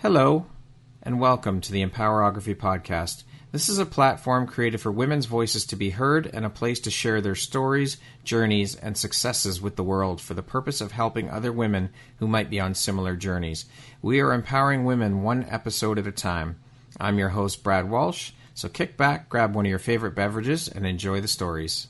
Hello, and welcome to the Empowerography Podcast. This is a platform created for women's voices to be heard and a place to share their stories, journeys, and successes with the world for the purpose of helping other women who might be on similar journeys. We are empowering women one episode at a time. I'm your host, Brad Walsh, so kick back, grab one of your favorite beverages, and enjoy the stories.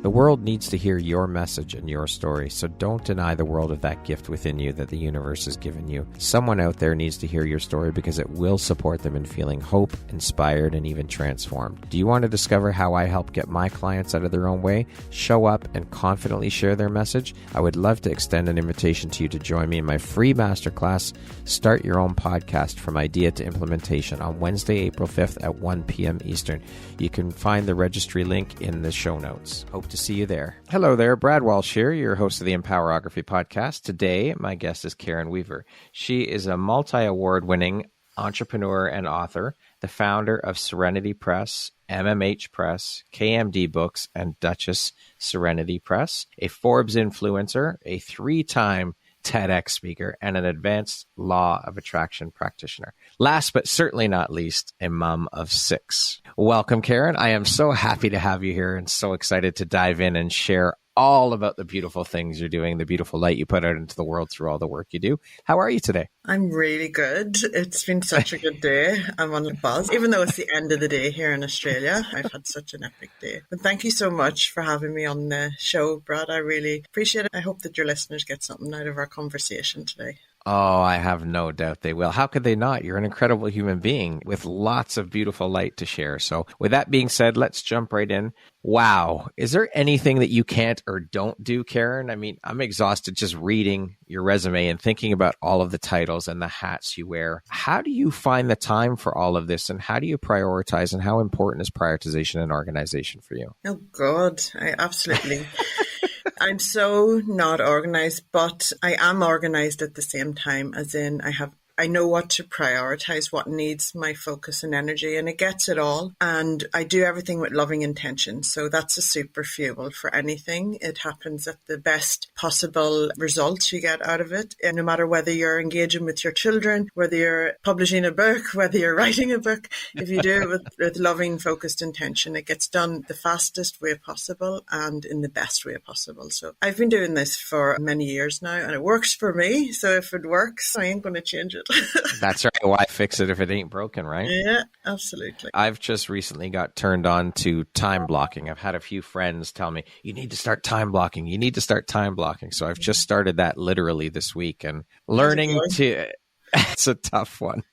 The world needs to hear your message and your story, so don't deny the world of that gift within you that the universe has given you. Someone out there needs to hear your story because it will support them in feeling hope, inspired, and even transformed. Do you want to discover how I help get my clients out of their own way, show up, and confidently share their message? I would love to extend an invitation to you to join me in my free masterclass, Start Your Own Podcast from Idea to Implementation, on Wednesday, April 5th at 1 p.m. Eastern. You can find the registry link in the show notes. Hope to see you there. Hello there, Brad Walsh here, your host of the Empowerography Podcast. Today, my guest is Karen Weaver. She is a multi-award-winning entrepreneur and author, the founder of Serenity Press, MMH Press, KMD Books, and Duchess Serenity Press, a Forbes influencer, a 3-time TEDx speaker, and an advanced law of attraction practitioner. Last but certainly not least, a mom of 6. Welcome, Karen. I am so happy to have you here and so excited to dive in and share all about the beautiful things you're doing, the beautiful light you put out into the world through all the work you do. How are you today? I'm really good. It's been such a good day. I'm on the buzz, even though it's the end of the day here in Australia. I've had such an epic day. But thank you so much for having me on the show, Brad. I really appreciate it. I hope that your listeners get something out of our conversation today. Oh, I have no doubt they will. How could they not? You're an incredible human being with lots of beautiful light to share. So with that being said, let's jump right in. Wow. Is there anything that you can't or don't do, Karen? I mean, I'm exhausted just reading your resume and thinking about all of the titles and the hats you wear. How do you find the time for all of this, and how do you prioritize, and how important is prioritization and organization for you? Oh, God. I absolutely... I'm so not organized, but I am organized at the same time, as in I know what to prioritize, what needs my focus and energy, and it gets it all. And I do everything with loving intention. So that's a super fuel for anything. It happens at the best possible results you get out of it. And no matter whether you're engaging with your children, whether you're publishing a book, whether you're writing a book, if you do it with loving, focused intention, it gets done the fastest way possible and in the best way possible. So I've been doing this for many years now, and it works for me. So if it works, I ain't going to change it. That's right. Why fix it if it ain't broken, right? Yeah, absolutely. I've just recently got turned on to time blocking. I've had a few friends tell me, you need to start time blocking. You need to start time blocking. So I've just started that literally this week and learning to... It's a tough one.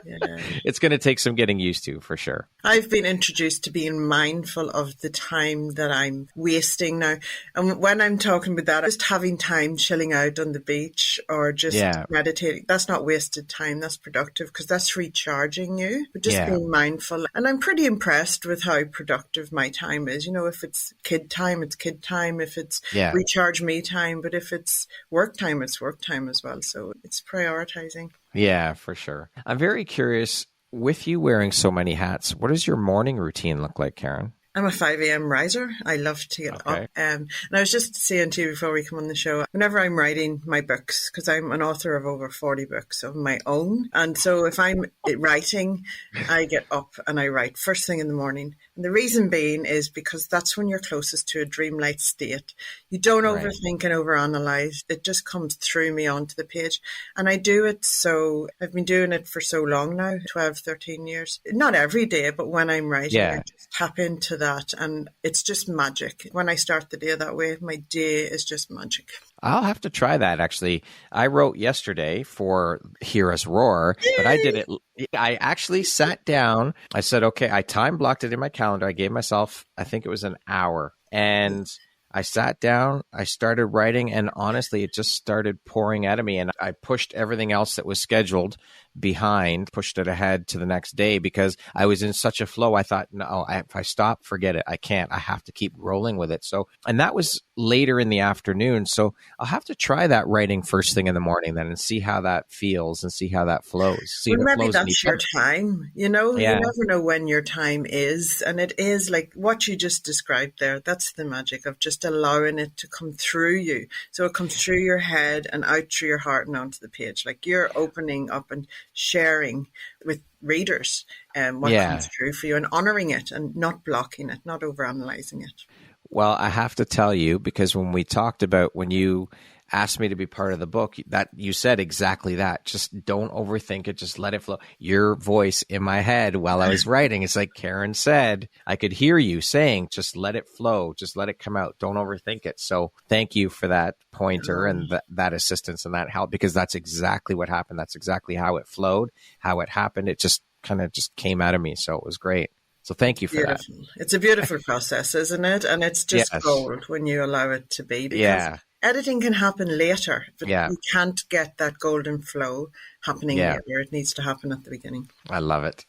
Yeah. It's going to take some getting used to, for sure. I've been introduced to being mindful of the time that I'm wasting now. And when I'm talking about that, just having time chilling out on the beach or just meditating, that's not wasted time. That's productive because that's recharging you. But just being mindful. And I'm pretty impressed with how productive my time is. You know, if it's kid time, it's kid time. If it's recharge me time. But if it's work time, it's work time as well. So it's prioritizing. Yeah, for sure. I'm very curious, with you wearing so many hats, what does your morning routine look like, Karen? I'm a 5 a.m. riser. I love to get up. And I was just saying to you before we come on the show, whenever I'm writing my books, because I'm an author of over 40 books of my own. And so if I'm writing, I get up and I write first thing in the morning. And the reason being is because that's when you're closest to a dreamlike state. You don't overthink and overanalyze. It just comes through me onto the page. And I do it so, I've been doing it for so long now, 12, 13 years. Not every day, but when I'm writing, I just tap into that. And it's just magic. When I start the day that way, my day is just magic. I'll have to try that, actually. I wrote yesterday for Hear Us Roar, but I did it. I actually sat down. I said, okay, I time blocked it in my calendar. I gave myself, I think it was an hour. And I sat down, I started writing, and honestly, it just started pouring out of me. And I pushed everything else that was scheduled behind, pushed it ahead to the next day because I was in such a flow. I thought, no, if I stop, forget it. I can't. I have to keep rolling with it. So, and that was later in the afternoon. So I'll have to try that writing first thing in the morning then and see how that feels and see how that flows. See if it maybe flows that's your time. You never know when your time is. And it is like what you just described there. That's the magic of just allowing it to come through you. So it comes through your head and out through your heart and onto the page. Like you're opening up and sharing with readers what comes through for you and honoring it and not blocking it, not overanalyzing it. Well, I have to tell you, because when we talked about when you asked me to be part of the book, that you said exactly that. Just don't overthink it. Just let it flow. Your voice in my head while I was writing, it's like Karen said, I could hear you saying, just let it flow. Just let it come out. Don't overthink it. So thank you for that pointer and that assistance and that help, because that's exactly what happened. That's exactly how it flowed, how it happened. It just kind of just came out of me. So it was great. So thank you for that. It's a beautiful process, isn't it? And it's just gold when you allow it to be. Because editing can happen later, but you can't get that golden flow happening later. It needs to happen at the beginning. I love it.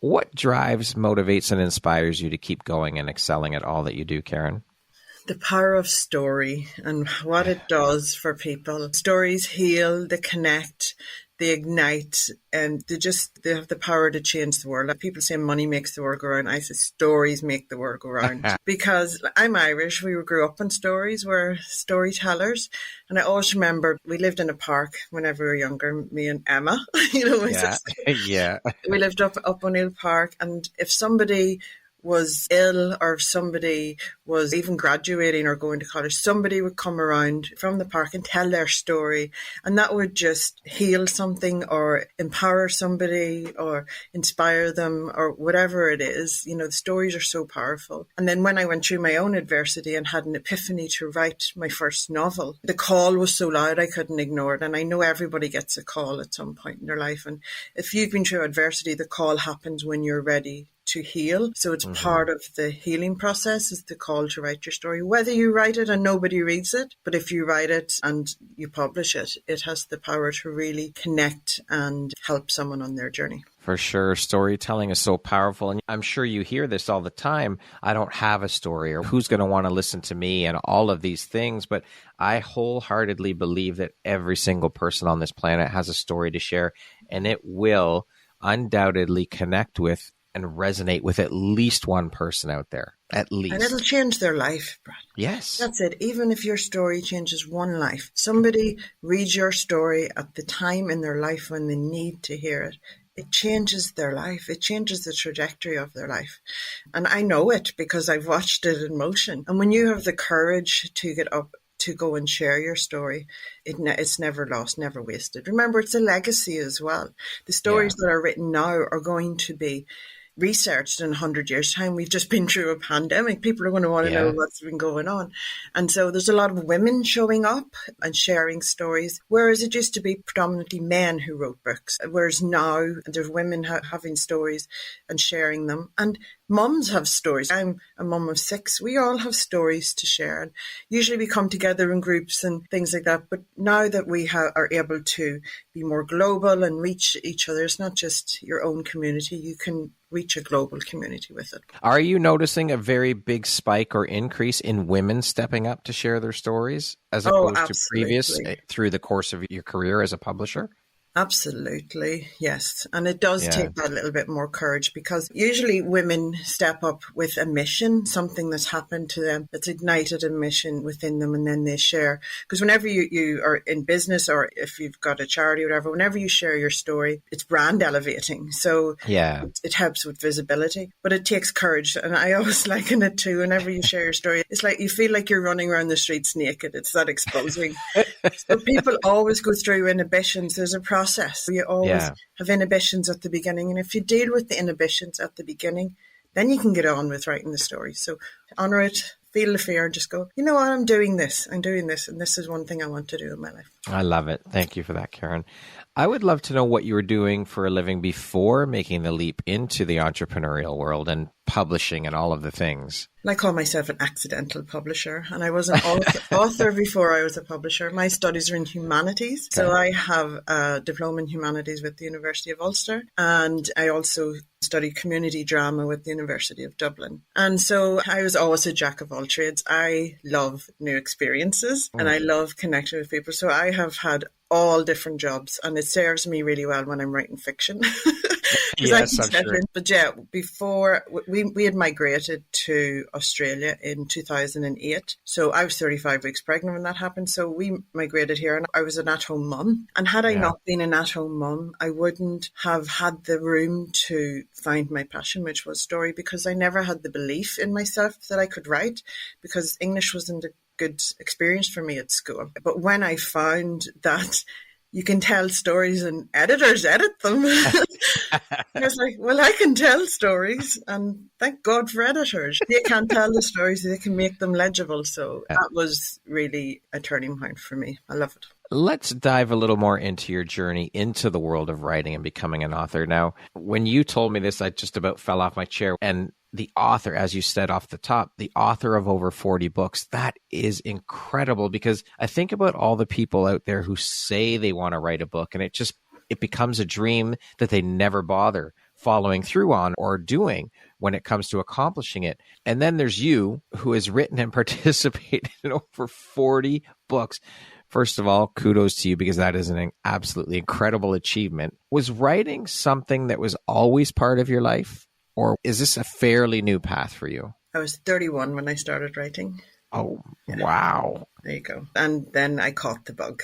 What drives, motivates, and inspires you to keep going and excelling at all that you do, Karen? The power of story and what it does for people. Stories heal, they connect, they ignite, and they have the power to change the world. Like people say money makes the world go round. I say stories make the world go round. Because I'm Irish, we grew up in stories, we're storytellers. And I always remember we lived in a park whenever we were younger, me and Emma, my sister. We lived up O'Neill Park, and if somebody was ill or somebody was even graduating or going to college, somebody would come around from the park and tell their story, and that would just heal something or empower somebody or inspire them or whatever it is. The stories are so powerful. And then when I went through my own adversity and had an epiphany to write my first novel, the call was so loud I couldn't ignore it. And I know everybody gets a call at some point in their life, and if you've been through adversity, the call happens when you're ready to heal. So it's part of the healing process is the call to write your story, whether you write it and nobody reads it. But if you write it and you publish it, it has the power to really connect and help someone on their journey. For sure. Storytelling is so powerful. And I'm sure you hear this all the time. I don't have a story, or who's going to want to listen to me, and all of these things. But I wholeheartedly believe that every single person on this planet has a story to share, and it will undoubtedly connect with and resonate with at least one person out there, at least. And it'll change their life, Brad. Yes. That's it. Even if your story changes one life, somebody reads your story at the time in their life when they need to hear it, it changes their life. It changes the trajectory of their life. And I know it because I've watched it in motion. And when you have the courage to get up to go and share your story, it's never lost, never wasted. Remember, it's a legacy as well. The stories that are written now are going to be researched in 100 years' time. We've just been through a pandemic. People are going to want to know what's been going on. And so there's a lot of women showing up and sharing stories, whereas it used to be predominantly men who wrote books. Whereas now there's women having stories and sharing them. And mums have stories. I'm a mum of 6. We all have stories to share. And usually we come together in groups and things like that. But now that we are able to be more global and reach each other, it's not just your own community. You can reach a global community with it. Are you noticing a very big spike or increase in women stepping up to share their stories as opposed to previous through the course of your career as a publisher? Absolutely, yes. And it does take that little bit more courage, because usually women step up with a mission, something that's happened to them, that's ignited a mission within them, and then they share. Because whenever you are in business, or if you've got a charity or whatever, whenever you share your story, it's brand elevating. So it helps with visibility, but it takes courage. And I always liken it to whenever you share your story, it's like you feel like you're running around the streets naked. It's that exposing. So people always go through inhibitions. There's a process. You always have inhibitions at the beginning. And if you deal with the inhibitions at the beginning, then you can get on with writing the story. So honor it, feel the fear and just go, you know what, I'm doing this, and this is one thing I want to do in my life. I love it. Thank you for that, Karen. I would love to know what you were doing for a living before making the leap into the entrepreneurial world and publishing and all of the things. I call myself an accidental publisher, and I was an author before I was a publisher. My studies are in humanities, so I have a diploma in humanities with the University of Ulster, and I also studied community drama with the University of Dublin. And so I was always a jack of all trades. I love new experiences and I love connecting with people. So I have had all different jobs, and it serves me really well when I'm writing fiction. Yes, I'm sure. But yeah, before we had migrated to Australia in 2008. So I was 35 weeks pregnant when that happened. So we migrated here, and I was an at-home mum. And had I not been an at-home mum, I wouldn't have had the room to find my passion, which was story, because I never had the belief in myself that I could write, because English wasn't a good experience for me at school. But when I found that you can tell stories and editors edit them, I was like, well, I can tell stories, and thank God for editors. They can tell the stories, they can make them legible. So that was really a turning point for me. I love it. Let's dive a little more into your journey into the world of writing and becoming an author. Now, when you told me this, I just about fell off my chair. And the author, as you said off the top, the author of over 40 books, that is incredible, because I think about all the people out there who say they want to write a book, and it becomes a dream that they never bother following through on or doing when it comes to accomplishing it. And then there's you, who has written and participated in over 40 books. First of all, kudos to you, because that is an absolutely incredible achievement. Was writing something that was always part of your life, or is this a fairly new path for you? I was 31 when I started writing. Oh, wow. There you go. And then I caught the bug.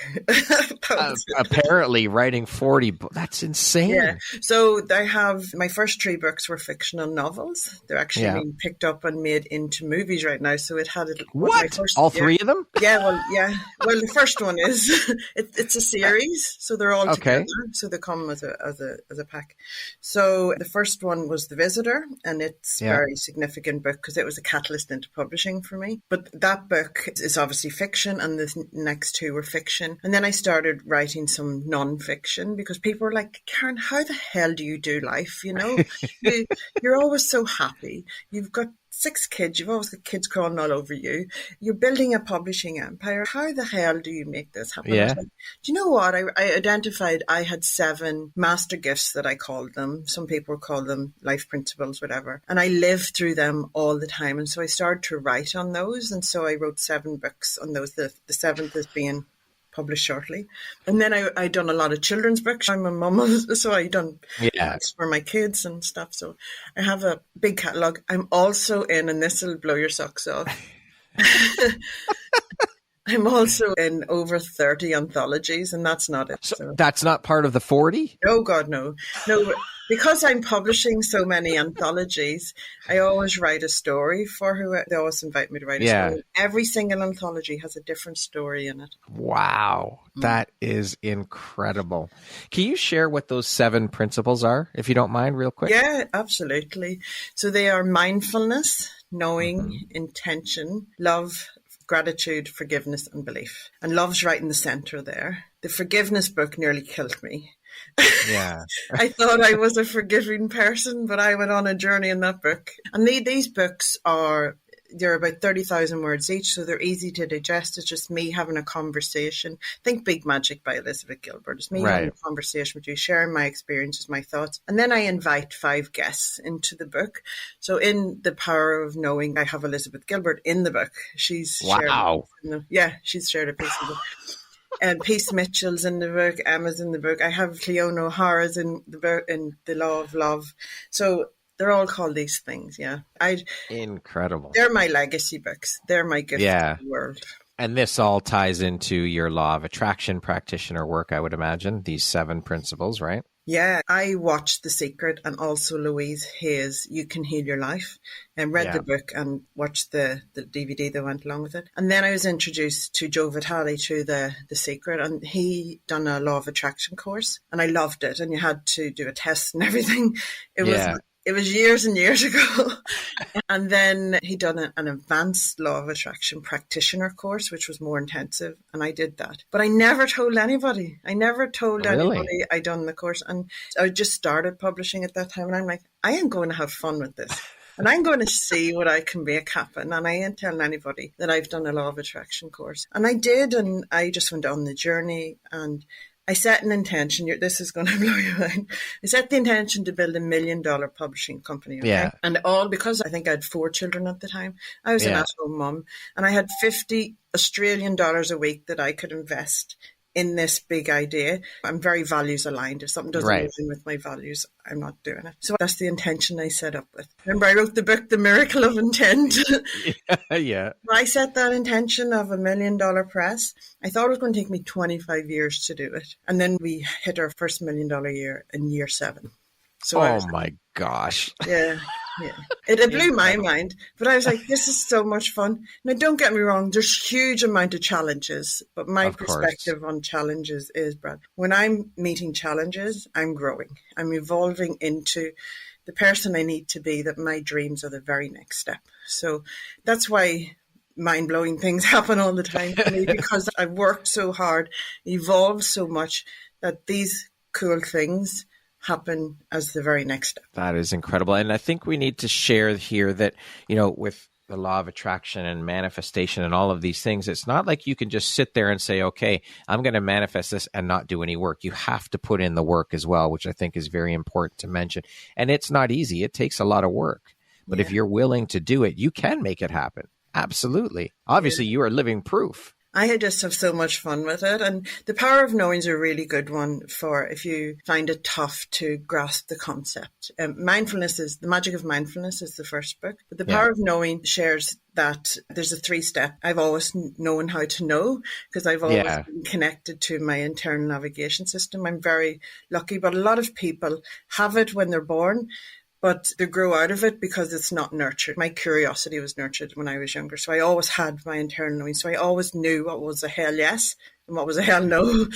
Apparently writing 40 books. That's insane. Yeah. So I have, my first 3 books were fictional novels. They're actually being picked up and made into movies right now. So it had... What? All 3 of them? Yeah, well, yeah. Well, the first one is, it's a series. So they're all together. So they come as a pack. So the first one was The Visitor, and it's a very significant book because it was a catalyst into publishing for me. But that book is obviously fiction, and the next 2 were fiction. And then I started writing some non-fiction, because people were like, Karen, how the hell do you do life? You know, you're always so happy. You've got 6 kids. You've always got kids crawling all over you. You're building a publishing empire. How the hell do you make this happen? Yeah. Like, do you know what? I identified I had 7 master gifts that I called them. Some people call them life principles, whatever. And I live through them all the time. And so I started to write on those. And so I wrote 7 books on those. The 7th is being published shortly. And then I done a lot of children's books. I'm a mum, so I done books for my kids and stuff. So I have a big catalogue. I'm also in, and this will blow your socks off, I'm also in over 30 anthologies, and that's not it. So that's not part of the 40? Oh, God, no. No, because I'm publishing so many anthologies, I always write a story for who they always invite me to write a story. Every single anthology has a different story in it. Wow. That is incredible. Can you share what those 7 principles are, if you don't mind, real quick? Yeah, absolutely. So they are mindfulness, knowing, intention, love, gratitude, forgiveness, and belief. And love's right in the center there. The forgiveness book nearly killed me. Yeah. I thought I was a forgiving person, but I went on a journey in that book. And these books they're about 30,000 words each, so they're easy to digest. It's just me having a conversation. Think Big Magic by Elizabeth Gilbert. It's me having a conversation with you, sharing my experiences, my thoughts. And then I invite 5 guests into the book. So in The Power of Knowing, I have Elizabeth Gilbert in the book. She's she's shared a piece of the book. And Peace Mitchell's in the book, Emma's in the book. I have Cleone O'Hara's in the book, in The Law of Love. So they're all called these things, Incredible. They're my legacy books. They're my gift to the world. And this all ties into your law of attraction practitioner work, I would imagine, these 7 principles, right? Yeah, I watched The Secret and also Louise Hay's You Can Heal Your Life, and read the book and watched the DVD that went along with it. And then I was introduced to Joe Vitale through The Secret, and he done a law of attraction course, and I loved it. And you had to do a test and everything. It was It was years and years ago. And then he'd done an advanced law of attraction practitioner course, which was more intensive. And I did that. But I never told anybody. Anybody I'd done the course. And I just started publishing at that time. And I'm like, I am going to have fun with this. And I'm going to see what I can make happen. And I ain't telling anybody that I've done a law of attraction course. And I did. And I just went on the journey. And I set an intention. This is going to blow your mind. I set the intention to build $1 million publishing company. Okay? Yeah. And all because I think I had 4 children at the time. I was an at-home mum. And I had $50 Australian a week that I could invest in this big idea. I'm very values aligned. If something doesn't align with my values, I'm not doing it. So that's the intention I set up with. Remember, I wrote the book, The Miracle of Intent. Yeah. I set that intention of $1 million press. I thought it was going to take me 25 years to do it. And then we hit our first $1 million year in year 7. So my gosh. Yeah. It blew my mind, but I was like, this is so much fun. Now, don't get me wrong, there's huge amount of challenges, but my perspective on challenges is, Brad, when I'm meeting challenges, I'm growing. I'm evolving into the person I need to be, that my dreams are the very next step. So that's why mind-blowing things happen all the time for me, because I've worked so hard, evolved so much, that these cool things happen as the very next step. That is incredible. And I think we need to share here that, with the law of attraction and manifestation and all of these things, it's not like you can just sit there and say, okay, I'm going to manifest this and not do any work. You have to put in the work as well, which I think is very important to mention. And it's not easy. It takes a lot of work. But if you're willing to do it, you can make it happen. Absolutely. Obviously, you are living proof. I just have so much fun with it. And the power of knowing is a really good one for if you find it tough to grasp the concept. The magic of mindfulness is the first book. But the power of knowing shares that there's a 3-step. I've always known how to know, because I've always been connected to my internal navigation system. I'm very lucky, but a lot of people have it when they're born, but they grow out of it because it's not nurtured. My curiosity was nurtured when I was younger. So I always had my internal knowing. So I always knew what was a hell yes and what was a hell no.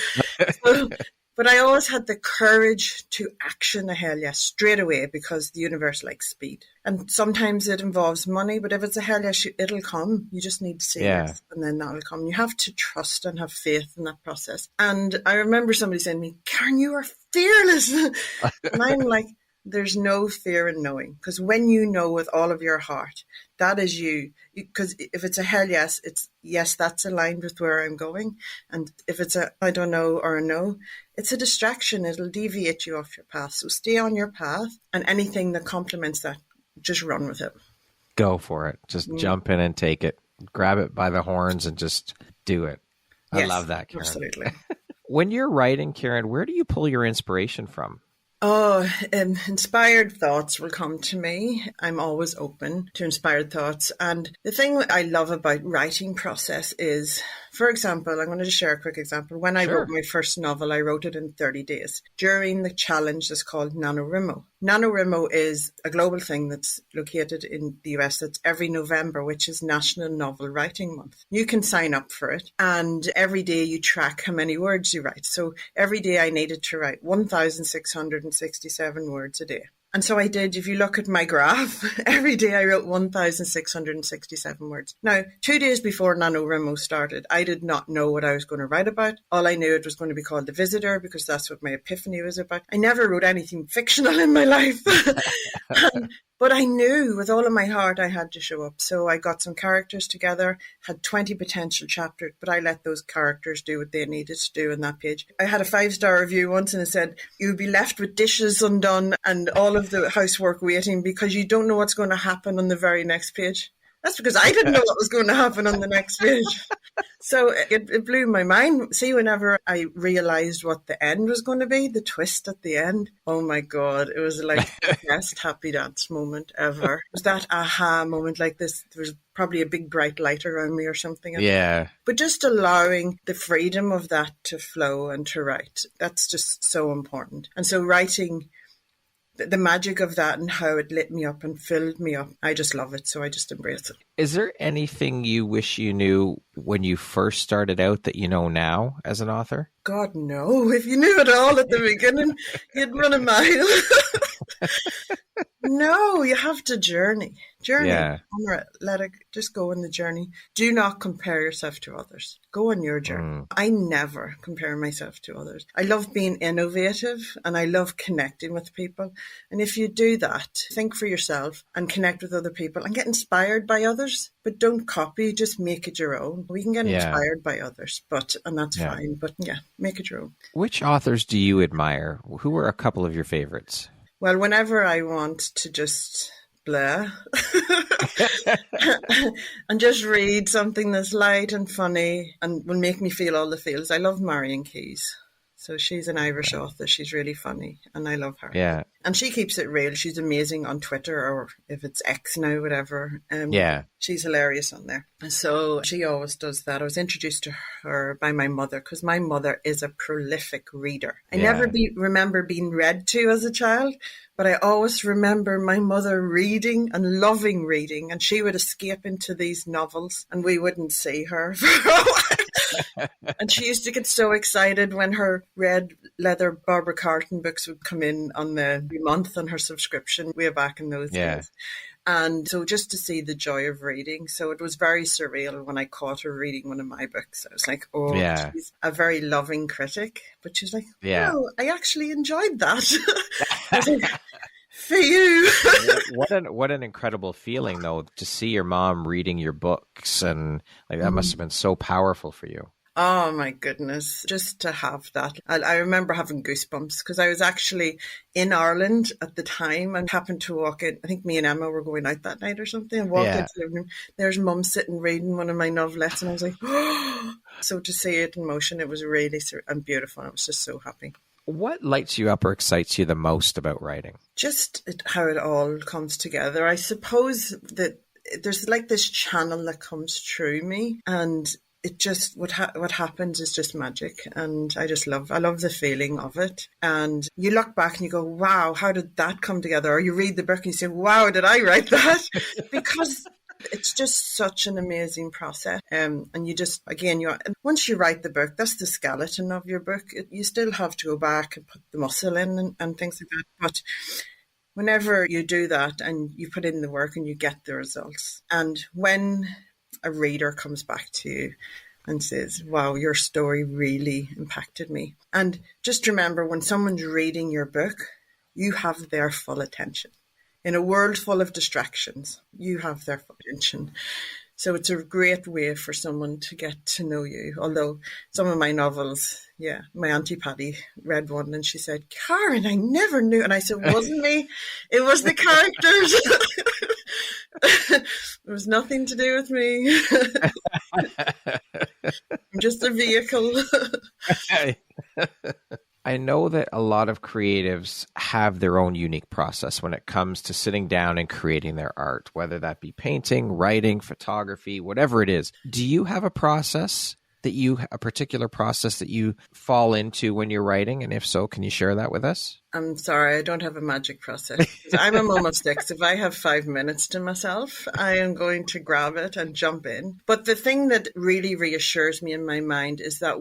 But I always had the courage to action a hell yes straight away, because the universe likes speed. And sometimes it involves money, but if it's a hell yes, it'll come. You just need to say yes, and then that'll come. You have to trust and have faith in that process. And I remember somebody saying to me, Karen, you are fearless. And I'm like, there's no fear in knowing, because when you know with all of your heart, that is you. Because if it's a hell yes, it's yes, that's aligned with where I'm going. And if it's a I don't know or a no, it's a distraction. It'll deviate you off your path. So stay on your path, and anything that complements that, just run with it. Go for it. Just jump in and take it. Grab it by the horns and just do it. I love that, Karen. Absolutely. When you're writing, Karen, where do you pull your inspiration from? Inspired thoughts will come to me. I'm always open to inspired thoughts. And the thing I love about writing process is, for example, I'm going to just share a quick example. When I wrote my first novel, I wrote it in 30 days during the challenge that's called NaNoWriMo. NaNoWriMo is a global thing that's located in the US. That's every November, which is National Novel Writing Month. You can sign up for it, and every day you track how many words you write. So every day I needed to write 1,667 words a day. And so I did. If you look at my graph, every day I wrote 1,667 words. Now, 2 days before NaNoWriMo started, I did not know what I was going to write about. All I knew, it was going to be called The Visitor, because that's what my epiphany was about. I never wrote anything fictional in my life. But I knew with all of my heart I had to show up. So I got some characters together, had 20 potential chapters, but I let those characters do what they needed to do on that page. I had a 5-star review once, and it said, you'll be left with dishes undone and all of the housework waiting because you don't know what's going to happen on the very next page. That's because I didn't know what was going to happen on the next page. So it blew my mind. See, whenever I realized what the end was going to be, the twist at the end, oh my God, it was like the best happy dance moment ever. It was that aha moment, like this. There was probably a big bright light around me or something. Yeah. But just allowing the freedom of that to flow and to write, that's just so important. And so writing, the magic of that and how it lit me up and filled me up, I just love it. So I just embrace it. Is there anything you wish you knew when you first started out that you know now as an author? God, no. If you knew it all at the beginning, you'd run a mile. No, you have to journey. Yeah. Let it just go on the journey. Do not compare yourself to others. Go on your journey. I never compare myself to others. I love being innovative and I love connecting with people. And if you do that, think for yourself and connect with other people and get inspired by others, but don't copy, just make it your own. We can get inspired by others, and that's fine. But make it your own. Which authors do you admire? Who are a couple of your favorites? Well, whenever I want to just blah and just read something that's light and funny and will make me feel all the feels, I love Marion Keyes. So she's an Irish author. She's really funny and I love her. Yeah. And she keeps it real. She's amazing on Twitter, or if it's X now, whatever. She's hilarious on there. So she always does that. I was introduced to her by my mother because my mother is a prolific reader. I never remember being read to as a child, but I always remember my mother reading and loving reading, and she would escape into these novels and we wouldn't see her for a while. And she used to get so excited when her red leather Barbara Carton books would come in on every month on her subscription way back in those days. And so just to see the joy of reading. So it was very surreal when I caught her reading one of my books. I was like, she's a very loving critic. But she's like, oh, I actually enjoyed that. I was like, for you. What an incredible feeling, though, to see your mom reading your books. And like that must have been so powerful for you. Oh my goodness, just to have that. I remember having goosebumps because I was actually in Ireland at the time and happened to walk in. I think me and Emma were going out that night or something and walked into the living room. There's Mum sitting reading one of my novelettes and I was like, oh. So to see it in motion, it was really and beautiful. I was just so happy. What lights you up or excites you the most about writing? Just how it all comes together. I suppose that there's like this channel that comes through me, and it just what happens is just magic, and I love the feeling of it. And you look back and you go, wow, how did that come together? Or you read the book and you say, wow, did I write that? Because it's just such an amazing process. And you just, again, once you write the book, that's the skeleton of your book. You still have to go back and put the muscle in and things like that. But whenever you do that and you put in the work and you get the results, and when a reader comes back to you and says, wow, your story really impacted me. And just remember, when someone's reading your book, you have their full attention. In a world full of distractions, you have their full attention. So it's a great way for someone to get to know you. Although some of my novels, my Auntie Patty read one and she said, Karen, I never knew. And I said, it wasn't me. It was the characters. There was nothing to do with me. I'm just a vehicle. I know that a lot of creatives have their own unique process when it comes to sitting down and creating their art, whether that be painting, writing, photography, whatever it is. Do you have a particular process that you fall into when you're writing? And if so, can you share that with us? I'm sorry, I don't have a magic process. I'm a mum of six. If I have 5 minutes to myself, I am going to grab it and jump in. But the thing that really reassures me in my mind is that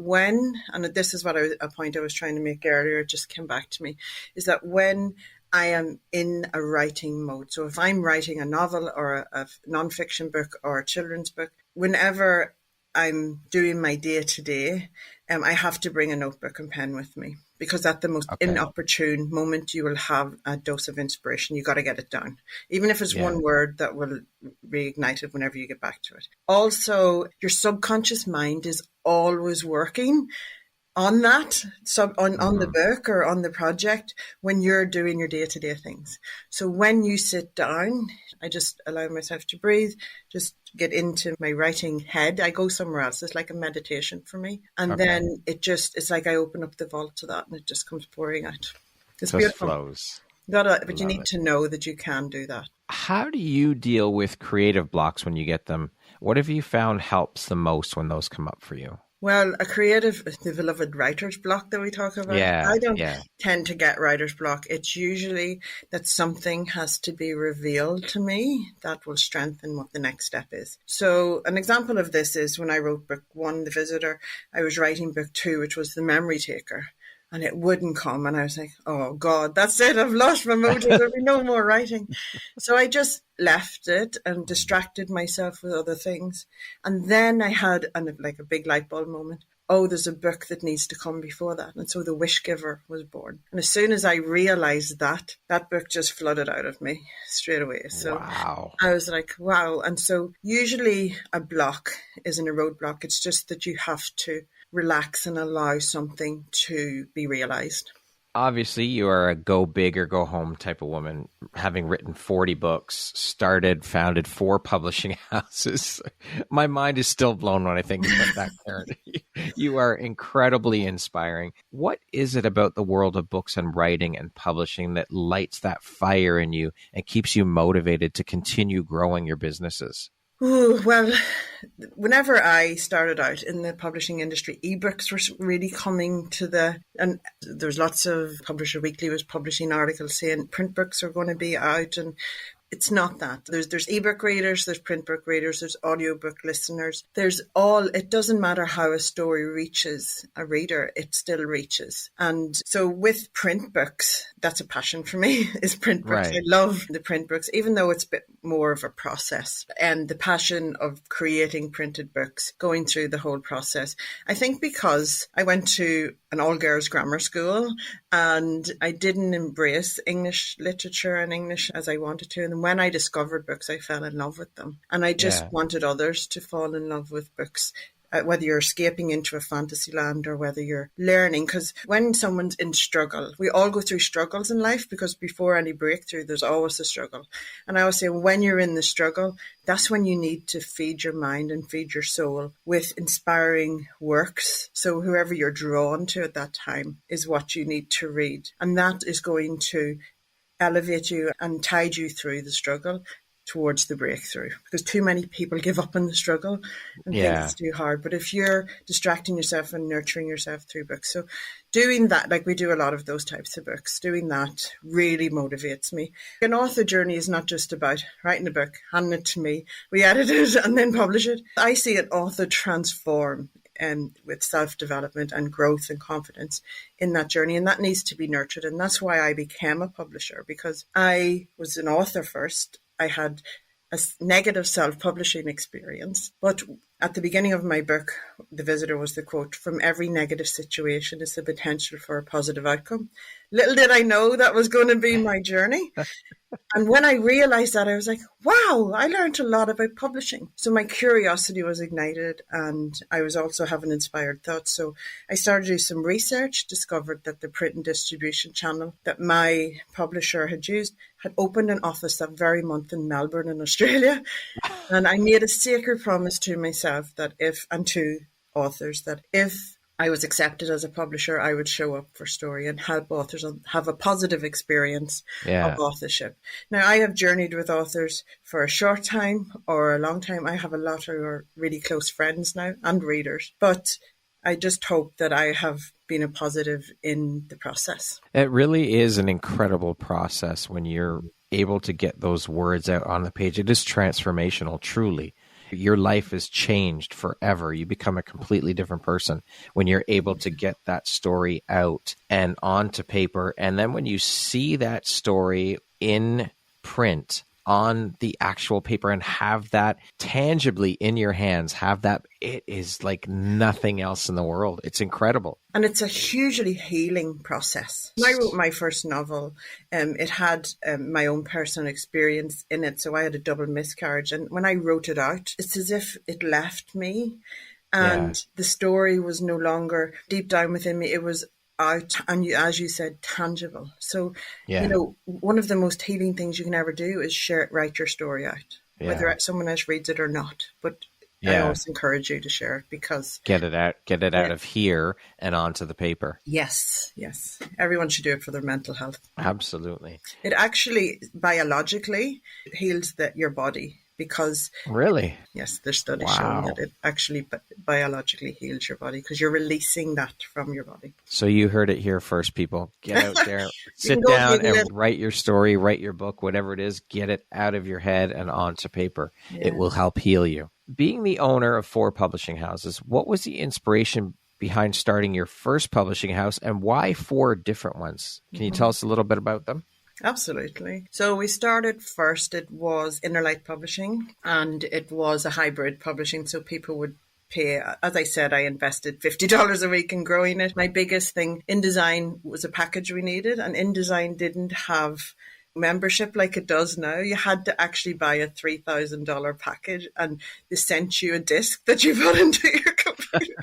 and this is a point I was trying to make earlier, it just came back to me, is that when I am in a writing mode. So if I'm writing a novel or a nonfiction book or a children's book, whenever I'm doing my day-to-day, I have to bring a notebook and pen with me, because at the most inopportune moment you will have a dose of inspiration. You got to get it down, even if it's one word that will reignite it whenever you get back to it. Also, your subconscious mind is always working on that, on the book or on the project when you're doing your day-to-day things. So when you sit down, I just allow myself to breathe, just get into my writing head. I go somewhere else. It's like a meditation for me. And then it's like I open up the vault to that and it just comes pouring out. It's beautiful. Flows. But you need to know that you can do that. How do you deal with creative blocks when you get them? What have you found helps the most when those come up for you? Well, the beloved writer's block that we talk about. I don't tend to get writer's block. It's usually that something has to be revealed to me that will strengthen what the next step is. So an example of this is when I wrote book 1, The Visitor, I was writing book 2, which was The Memory Taker. and it wouldn't come. And I was like, oh God, that's it. I've lost my motive. There'll be no more writing. So I just left it and distracted myself with other things. And then I had like a big light bulb moment. Oh, there's a book that needs to come before that. And so The Wish Giver was born. And as soon as I realized that book just flooded out of me straight away. So wow. I was like, wow. And so usually a block isn't a roadblock. It's just that you have to relax and allow something to be realized. Obviously, you are a go big or go home type of woman, having written 40 books, founded 4 publishing houses. My mind is still blown when I think about that, Karen. You are incredibly inspiring. What is it about the world of books and writing and publishing that lights that fire in you and keeps you motivated to continue growing your businesses? Ooh, well, whenever I started out in the publishing industry, ebooks were really coming and there's lots of Publisher Weekly was publishing articles saying print books are going to be out, and it's not that. There's ebook readers, there's print book readers, there's audiobook listeners. It doesn't matter how a story reaches a reader, it still reaches. And so with print books, that's a passion for me, is print books. Right. I love the print books, even though it's a bit more of a process. And the passion of creating printed books, going through the whole process. I think because I went to an all-girls grammar school and I didn't embrace English literature and English as I wanted to. And when I discovered books, I fell in love with them. And I just wanted others to fall in love with books, whether you're escaping into a fantasy land or whether you're learning. Because when someone's in struggle, we all go through struggles in life, because before any breakthrough, there's always a struggle. And I always say, when you're in the struggle, that's when you need to feed your mind and feed your soul with inspiring works. So whoever you're drawn to at that time is what you need to read. And that is going to elevate you and tide you through the struggle towards the breakthrough, because too many people give up on the struggle and think it's too hard. But if you're distracting yourself and nurturing yourself through books, so doing that, like we do a lot of those types of books, doing that really motivates me. An author journey is not just about writing a book, handing it to me, we edit it and then publish it. I see an author transform with self-development and growth and confidence in that journey. And that needs to be nurtured. And that's why I became a publisher, because I was an author first. I had a negative self-publishing experience. But at the beginning of my book, The Visitor was the quote, "From every negative situation is the potential for a positive outcome." Little did I know that was going to be my journey. And when I realized that, I was like, wow, I learned a lot about publishing. So my curiosity was ignited, and I was also having inspired thoughts. So I started to do some research, discovered that the print and distribution channel that my publisher had used had opened an office that very month in Melbourne in Australia. And I made a sacred promise to myself and to authors that if I was accepted as a publisher, I would show up for story and help authors have a positive experience of authorship. Now, I have journeyed with authors for a short time or a long time. I have a lot who are really close friends now and readers. But I just hope that I have been a positive in the process. It really is an incredible process when you're able to get those words out on the page. It is transformational, truly. Your life is changed forever. You become a completely different person when you're able to get that story out and onto paper. And then when you see that story in print on the actual paper and have that tangibly in your hands, it is like nothing else in the world. It's incredible. And it's a hugely healing process. When I wrote my first novel, it had my own personal experience in it. So I had a double miscarriage. And when I wrote it out, it's as if it left me. And the story was no longer deep down within me. It was out, and as you said, tangible. So, one of the most healing things you can ever do is write your story out, whether someone else reads it or not. But I always encourage you to share it, because get it out of here and onto the paper. Yes. Everyone should do it for their mental health. Absolutely. It actually biologically heals your body. Because really, yes, there's studies showing that it actually biologically heals your body because you're releasing that from your body. So you heard it here first, people. Get out there, sit down and write your story, write your book, whatever it is, get it out of your head and onto paper. Yeah. It will help heal you. Being the owner of 4 publishing houses, what was the inspiration behind starting your first publishing house, and why 4 different ones? Can you tell us a little bit about them? Absolutely. So we started first, it was Inner Light Publishing, and it was a hybrid publishing. So people would pay, as I said, I invested $50 a week in growing it. My biggest thing, InDesign was a package we needed, and InDesign didn't have membership like it does now. You had to actually buy a $3,000 package, and they sent you a disc that you put into your computer.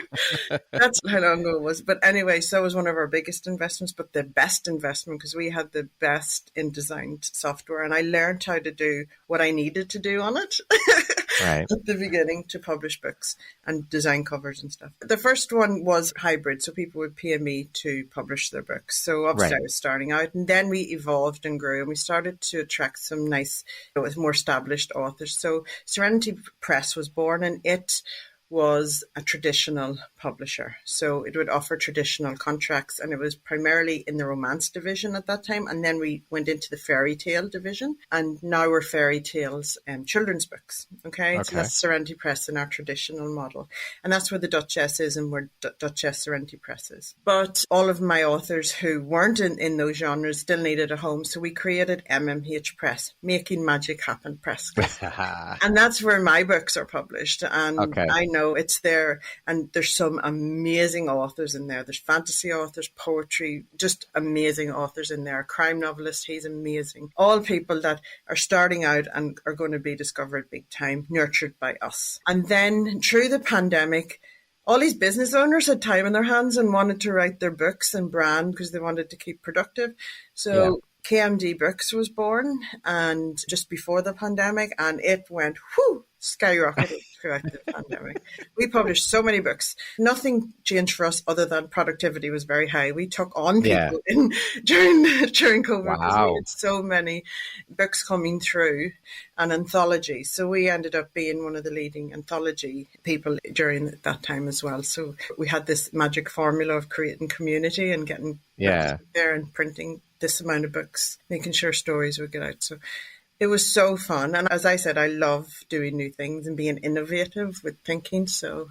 That's how long ago it was. But anyway, so it was one of our biggest investments, but the best investment, because we had the best InDesign software, and I learned how to do what I needed to do on it. Right. At the beginning to publish books and design covers and stuff. The first one was hybrid, so people would pay me to publish their books. So obviously I was starting out, and then we evolved and grew, and we started to attract some nice, more established authors. So Serenity Press was born, and it was a traditional publisher. So it would offer traditional contracts, and it was primarily in the romance division at that time. And then we went into the fairy tale division, and now we're fairy tales and children's books. Okay. So that's Serenity Press in our traditional model. And that's where the Duchess is, and where Duchess Serenity Press is. But all of my authors who weren't in those genres still needed a home. So we created MMH Press, Making Magic Happen Press. And that's where my books are published. And I know it's there, and there's some amazing authors in there. There's fantasy authors, poetry, just amazing authors in there. A crime novelist, he's amazing. All people that are starting out and are going to be discovered big time, nurtured by us. And then through the pandemic, all these business owners had time in their hands and wanted to write their books and brand because they wanted to keep productive. So KMD Books was born, and just before the pandemic, and it went skyrocketed throughout the pandemic. We published so many books. Nothing changed for us other than productivity was very high. We took on people during COVID. Wow. We had so many books coming through, and anthology. So we ended up being one of the leading anthology people during that time as well. So we had this magic formula of creating community and getting books there and printing this amount of books, making sure stories would get out. So it was so fun. And as I said, I love doing new things and being innovative with thinking. So,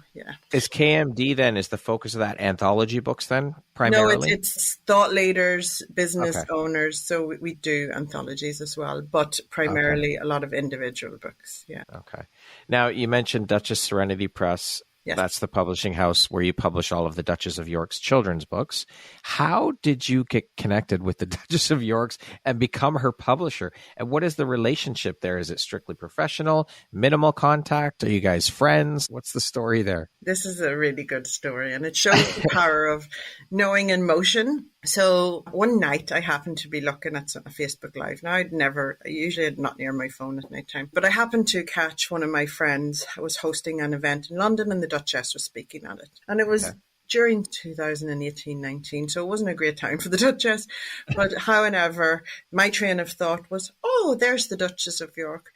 Is KMD then, is the focus of that anthology books then primarily? No, it's thought leaders, business owners. So we do anthologies as well, but primarily a lot of individual books. Yeah. Okay. Now, you mentioned Duchess Serenity Press. Yes. That's the publishing house where you publish all of the Duchess of York's children's books. How did you get connected with the Duchess of York's and become her publisher? And what is the relationship there? Is it strictly professional, minimal contact? Are you guys friends? What's the story there? This is a really good story, and it shows the power of knowing in motion. So one night I happened to be looking at a Facebook Live. Now I usually not near my phone at night time, but I happened to catch one of my friends. I was hosting an event in London, and the Duchess was speaking at it. And it was during 2018-19, so it wasn't a great time for the Duchess. But however, my train of thought was, there's the Duchess of York.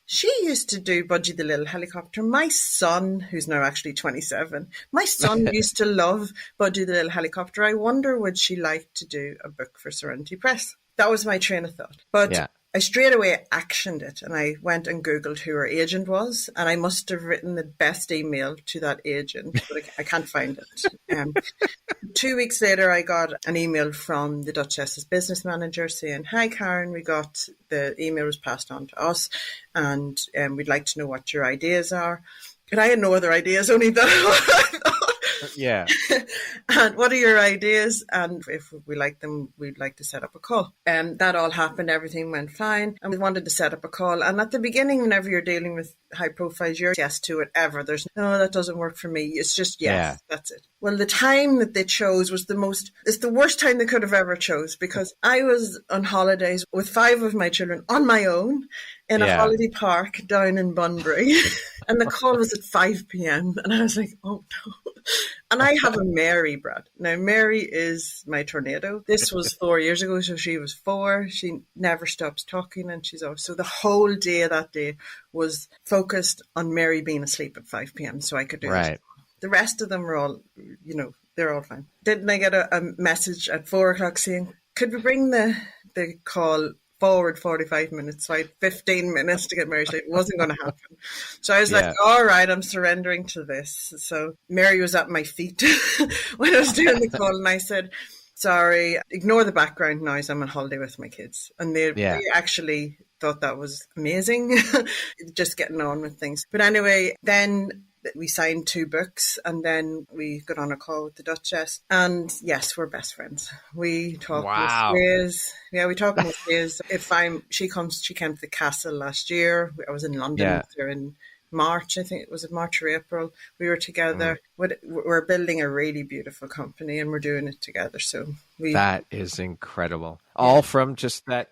She used to do Budgie the Little Helicopter. My son, who's now actually 27, my son used to love Budgie the Little Helicopter. I wonder, would she like to do a book for Serenity Press? That was my train of thought. But I straight away actioned it, and I went and Googled who her agent was, and I must have written the best email to that agent, but I can't find it. 2 weeks later, I got an email from the Duchess's business manager saying, "Hi, Karen, the email was passed on to us, and we'd like to know what your ideas are." And I had no other ideas, only that. Yeah. And what are your ideas? And if we like them, we'd like to set up a call. That all happened. Everything went fine. And we wanted to set up a call. And at the beginning, whenever you're dealing with high profiles, you're yes to it ever. There's no, that doesn't work for me. It's just yes, that's it. Well, the time that they chose was it's the worst time they could have ever chose, because I was on holidays with 5 of my children on my own in a holiday park down in Bunbury. And the call was at 5 p.m. And I was like, oh no. And I have a Mary, Brad. Now, Mary is my tornado. This was 4 years ago, so she was 4. She never stops talking, and she's off. So the whole day that day was focused on Mary being asleep at 5 p.m. so I could do it. The rest of them were all, they're all fine. Didn't I get a message at 4 o'clock saying, could we bring the call forward 45 minutes. So I had 15 minutes to get Mary. It wasn't going to happen. So I was like, all right, I'm surrendering to this. So Mary was at my feet when I was doing the call, and I said, sorry, ignore the background noise. I'm on holiday with my kids. And they actually thought that was amazing, just getting on with things. But anyway, then we signed 2 books, and then we got on a call with the Duchess. And yes, we're best friends. We talk most days. Yeah, we talk most days. She came to the castle last year. I was in London with her in March, I think it was March or April. We were together. We're building a really beautiful company, and we're doing it together. So that is incredible. All from just that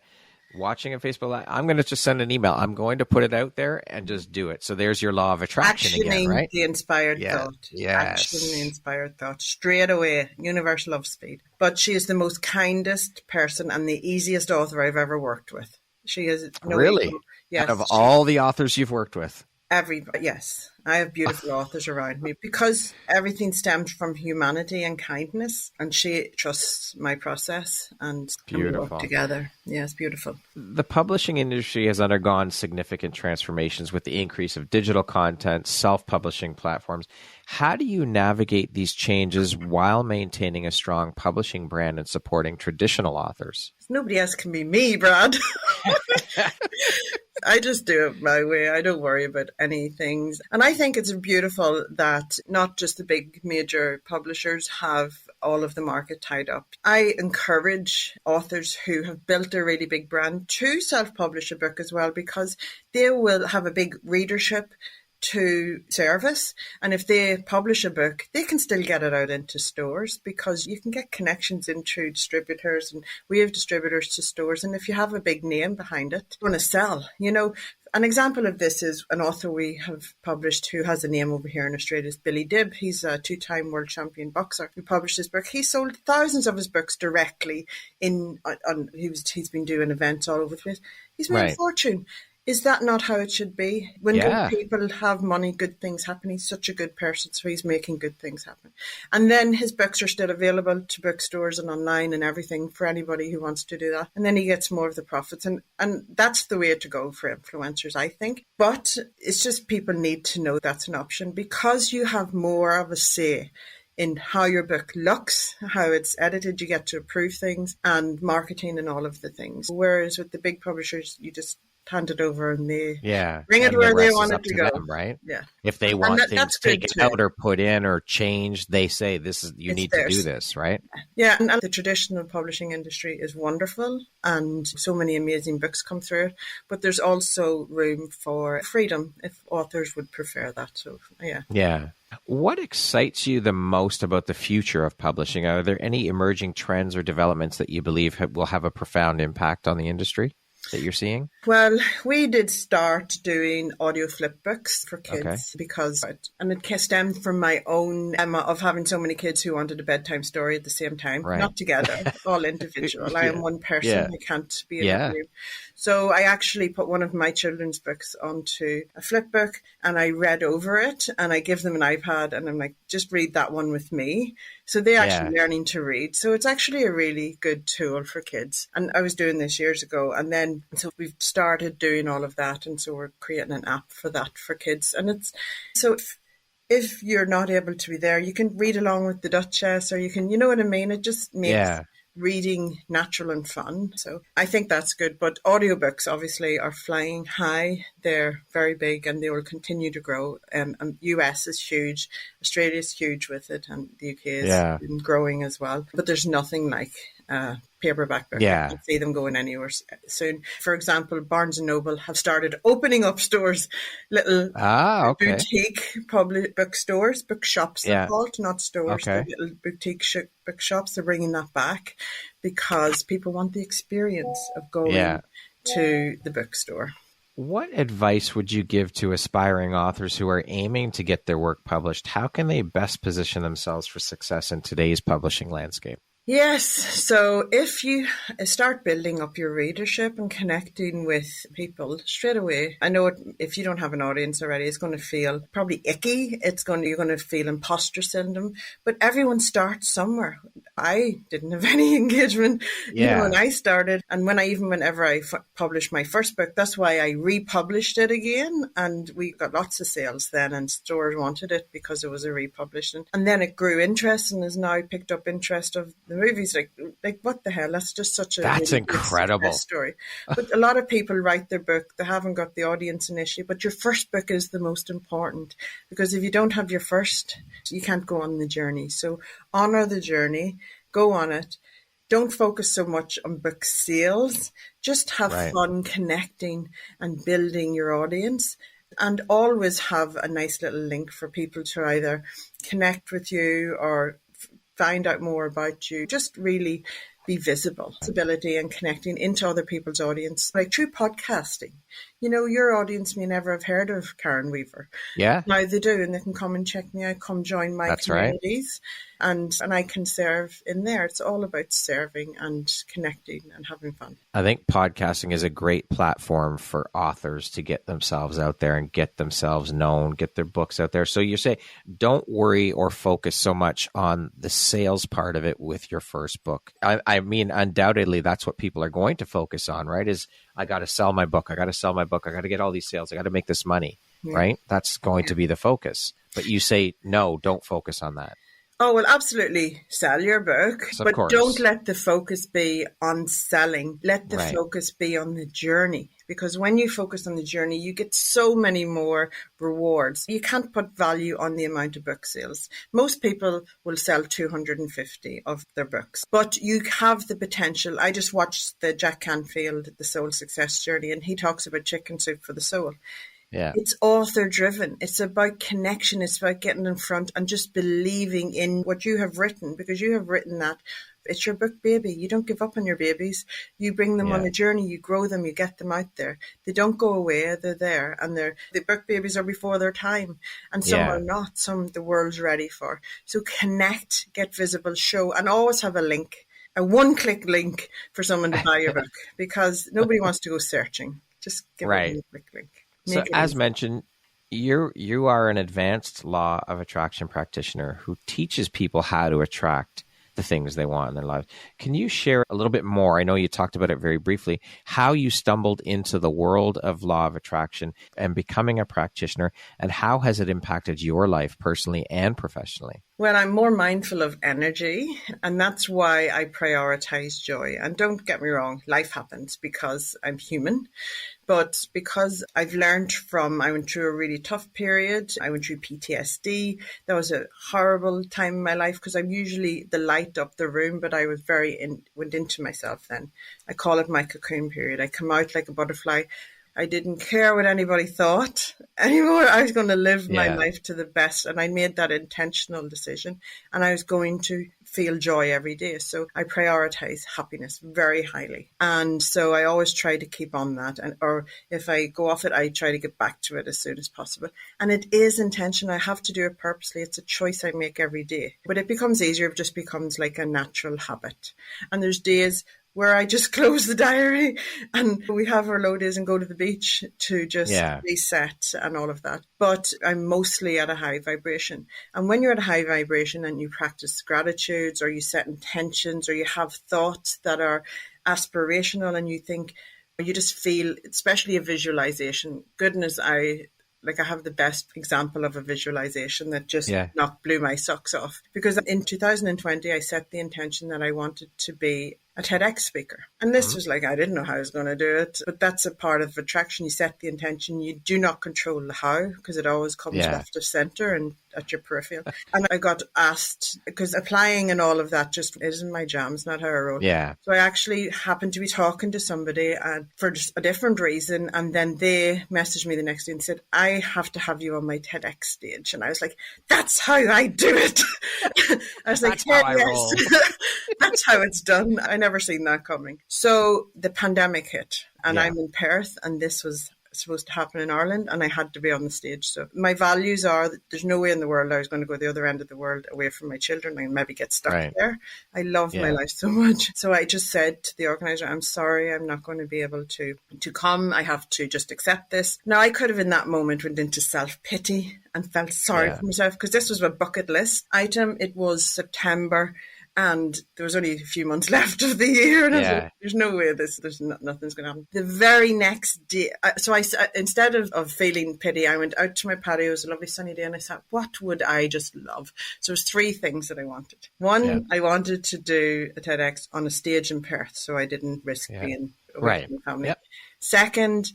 watching a Facebook Live. I'm going to just send an email. I'm going to put it out there and just do it. So there's your law of attraction again, right? The inspired thought. Yes. Actioning the inspired thought. Straight away. Universe loves speed. But she is the most kindest person and the easiest author I've ever worked with. She is really. Yes, out of all the authors you've worked with. Yes, I have beautiful authors around me because everything stems from humanity and kindness, and she trusts my process, and we work together. Yeah, it's beautiful. The publishing industry has undergone significant transformations with the increase of digital content, self-publishing platforms. How do you navigate these changes while maintaining a strong publishing brand and supporting traditional authors? Nobody else can be me, Brad. I just do it my way. I don't worry about anything. And I think it's beautiful that not just the big major publishers have all of the market tied up. I encourage authors who have built a really big brand to self-publish a book as well, because they will have a big readership to service, and if they publish a book, they can still get it out into stores, because you can get connections into distributors, and we have distributors to stores, and if you have a big name behind it, you're going to sell. An example of this is an author we have published who has a name over here in Australia is Billy Dibb. He's a 2-time world champion boxer who published his book. He sold thousands of his books directly he's been doing events all over the place. He's made a fortune. Is that not how it should be? When good people have money, good things happen. He's such a good person, so he's making good things happen. And then his books are still available to bookstores and online and everything for anybody who wants to do that. And then he gets more of the profits. And that's the way to go for influencers, I think. But it's just people need to know that's an option, because you have more of a say in how your book looks, how it's edited, you get to approve things, and marketing and all of the things. Whereas with the big publishers, you just hand it over and they bring it where they want it to go. Them, right? Yeah. If they want things taken out or put in or changed, they say you need to do this, right? Yeah, and the traditional publishing industry is wonderful, and so many amazing books come through it. But there's also room for freedom if authors would prefer that. So yeah. What excites you the most about the future of publishing? Are there any emerging trends or developments that you believe will have a profound impact on the industry that you're seeing? Well, we did start doing audio flip books for kids because it stemmed from my own of having so many kids who wanted a bedtime story at the same time, not together, all individual. I am one person, I can't be in a group. So I actually put one of my children's books onto a flip book, and I read over it, and I give them an iPad, and I'm like, just read that one with me. So they're actually learning to read. So it's actually a really good tool for kids. And I was doing this years ago, and then so we've started doing all of that, and so we're creating an app for that for kids. And it's so if you're not able to be there, you can read along with the Duchess, or you can, you know what I mean? It just makes reading natural and fun. So I think that's good. But audiobooks obviously are flying high. They're very big, and they will continue to grow. And US is huge. Australia is huge with it, and the UK is been growing as well. But there's nothing like paperback books. I don't see them going anywhere soon. For example, Barnes & Noble have started opening up stores, little boutique public bookstores, bookshops, they're called, not stores, little boutique bookshops. They're bringing that back because people want the experience of going to the bookstore. What advice would you give to aspiring authors who are aiming to get their work published? How can they best position themselves for success in today's publishing landscape? Yes. So if you start building up your readership and connecting with people straight away, I know if you don't have an audience already, it's going to feel probably icky. You're going to feel imposter syndrome, but everyone starts somewhere. I didn't have any engagement, when I started. And whenever I published my first book, that's why I republished it again. And we got lots of sales then, and stores wanted it because it was a republishing. And then it grew interest and has now picked up interest of the movies. Like what the hell? That's just that's really incredible story. But a lot of people write their book, they haven't got the audience initially, but your first book is the most important, because if you don't have your first, you can't go on the journey. So honor the journey, go on it. Don't focus so much on book sales. Just have fun connecting and building your audience, and always have a nice little link for people to either connect with you or find out more about you. Just really be visible. Visibility and connecting into other people's audience, like through podcasting. Your audience may never have heard of Karen Weaver. Yeah. Now they do, and they can come and check me out, come join my communities. And I can serve in there. It's all about serving and connecting and having fun. I think podcasting is a great platform for authors to get themselves out there and get themselves known, get their books out there. So you say, don't worry or focus so much on the sales part of it with your first book. I mean, undoubtedly, that's what people are going to focus on, right? Is I got to sell my book. I got to get all these sales. I got to make this money, right? That's going to be the focus. But you say, no, don't focus on that. Oh, well, absolutely sell your book, but don't let the focus be on selling. Let the focus be on the journey, because when you focus on the journey, you get so many more rewards. You can't put value on the amount of book sales. Most people will sell 250 of their books, but you have the potential. I just watched the Jack Canfield, The Soul Success Journey, and he talks about chicken soup for the soul. Yeah. It's author driven. It's about connection. It's about getting in front and just believing in what you have written, because you have written that. It's your book baby. You don't give up on your babies. You bring them on a journey. You grow them. You get them out there. They don't go away. They're there. And the book babies are before their time. And some are not. Some the world's ready for. So connect, get visible, show, and always have a link, a one-click link for someone to buy your book, because nobody wants to go searching. Just give them a quick link. So as mentioned, you are an advanced law of attraction practitioner who teaches people how to attract the things they want in their lives. Can you share a little bit more? I know you talked about it very briefly, how you stumbled into the world of law of attraction and becoming a practitioner, and how has it impacted your life personally and professionally? Well, I'm more mindful of energy, and that's why I prioritize joy. And don't get me wrong, life happens because I'm human. But because I've learned I went through a really tough period. I went through PTSD. That was a horrible time in my life, because I'm usually the light up the room, but I was went into myself then. I call it my cocoon period. I come out like a butterfly. I didn't care what anybody thought anymore. I was going to live my life to the best. And I made that intentional decision. And I was going to feel joy every day. So I prioritize happiness very highly. And so I always try to keep on that. Or if I go off it, I try to get back to it as soon as possible. And it is intentional. I have to do it purposely. It's a choice I make every day. But it becomes easier. It just becomes like a natural habit. And there's days where I just close the diary and we have our low days and go to the beach to just reset and all of that. But I'm mostly at a high vibration. And when you're at a high vibration and you practice gratitudes, or you set intentions, or you have thoughts that are aspirational, and you just feel, especially a visualization. Goodness, I have the best example of a visualization that just blew my socks off. Because in 2020, I set the intention that I wanted to be a TEDx speaker. And this was I didn't know how I was going to do it. But that's a part of attraction. You set the intention. You do not control the how, because it always comes left of center and at your peripheral. And I got asked, because applying and all of that just isn't my jam. It's not how I roll. Yeah. So I actually happened to be talking to somebody for just a different reason. And then they messaged me the next day and said, I have to have you on my TEDx stage. And I was like, that's how I do it. I was like, yes, that's how it's done. I never seen that coming. So the pandemic hit, and I'm in Perth, and this was supposed to happen in Ireland, and I had to be on the stage. So my values are that there's no way in the world I was going to go the other end of the world away from my children and maybe get stuck there. I love my life so much. So I just said to the organizer, I'm sorry, I'm not going to be able to come. I have to just accept this. Now, I could have in that moment went into self-pity and felt sorry for myself, because this was a bucket list item. It was September, and there was only a few months left of the year. And I was like, there's no way nothing's going to happen. The very next day, so I instead of feeling pity, I went out to my patio. It was a lovely sunny day, and I thought, what would I just love? So it was 3 things that I wanted. One, I wanted to do a TEDx on a stage in Perth, so I didn't risk being away from my family. Second,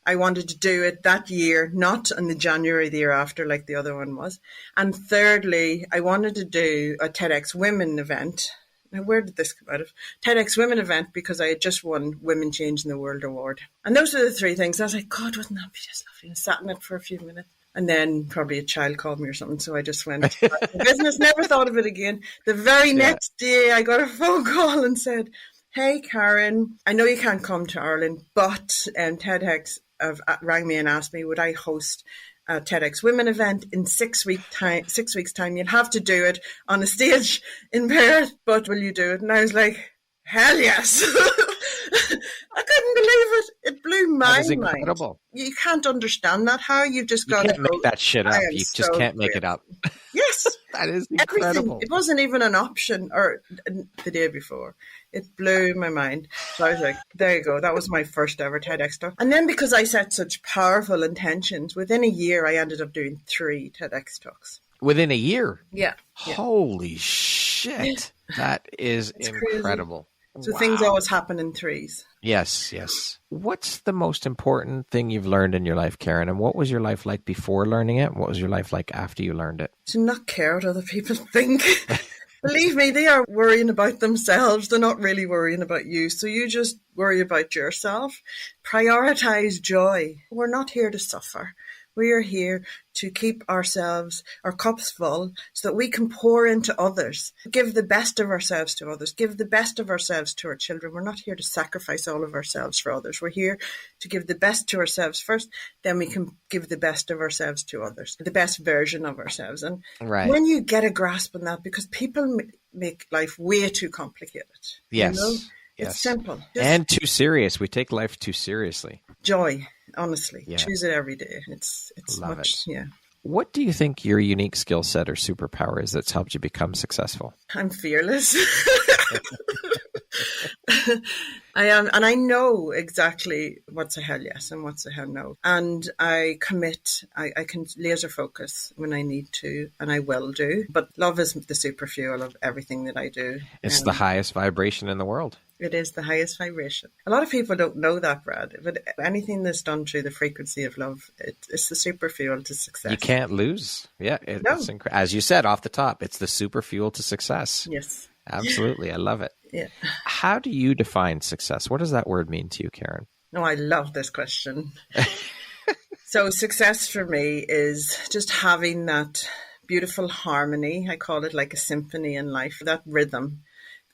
I wanted to do it that year, not in the January the year after like the other one was. And thirdly, I wanted to do a TEDx Women event. Now, where did this come out of? TEDx Women event, because I had just won Women Changing the World Award. And those were the 3 things. I was like, God, wasn't that just lovely? I sat in it for a few minutes. And then probably a child called me or something. So I just went back to business, never thought of it again. The very next day, I got a phone call and said, hey, Karen, I know you can't come to Ireland, but TEDx rang me and asked me, would I host a TEDx Women event in 6 weeks' time? You'll have to do it on a stage in Perth, but will you do it? And I was like, hell yes. I couldn't believe it. It blew my mind. You can't understand that. How you've just got to make that shit up. You just can't make it up. Yes. That is incredible. It wasn't even an option or the day before. It blew my mind. So I was like, there you go. That was my first ever TEDx talk. And then because I set such powerful intentions, within a year, I ended up doing 3 TEDx talks. Within a year? Yeah. Holy shit. That is incredible. Crazy. So things always happen in 3s. Yes. What's the most important thing you've learned in your life, Karen? And what was your life like before learning it? And what was your life like after you learned it? To not care what other people think. Believe me, they are worrying about themselves. They're not really worrying about you. So you just worry about yourself. Prioritize joy. We're not here to suffer. We are here to keep our cups full, so that we can pour into others, give the best of ourselves to others, give the best of ourselves to our children. We're not here to sacrifice all of ourselves for others. We're here to give the best to ourselves first, then we can give the best of ourselves to others, the best version of ourselves. And when you get a grasp on that, because people make life way too complicated. Yes. You know? It's simple. And too serious. We take life too seriously. Joy, honestly. Choose it every day. It's Love much, it. What do you think your unique skill set or superpower is that's helped you become successful? I'm fearless. I am, and I know exactly what's a hell yes and what's a hell no. And I commit, I can laser focus when I need to, and I will do. But love is the super fuel of everything that I do. It's the highest vibration in the world. It is the highest vibration. A lot of people don't know that, Brad. But anything that's done through the frequency of love, it's the super fuel to success. You can't lose. Yeah. It's as you said off the top, it's the super fuel to success. Yes. Absolutely. I love it. Yeah. How do you define success? What does that word mean to you, Karen? No, I love this question. So success for me is just having that beautiful harmony. I call it like a symphony in life, that rhythm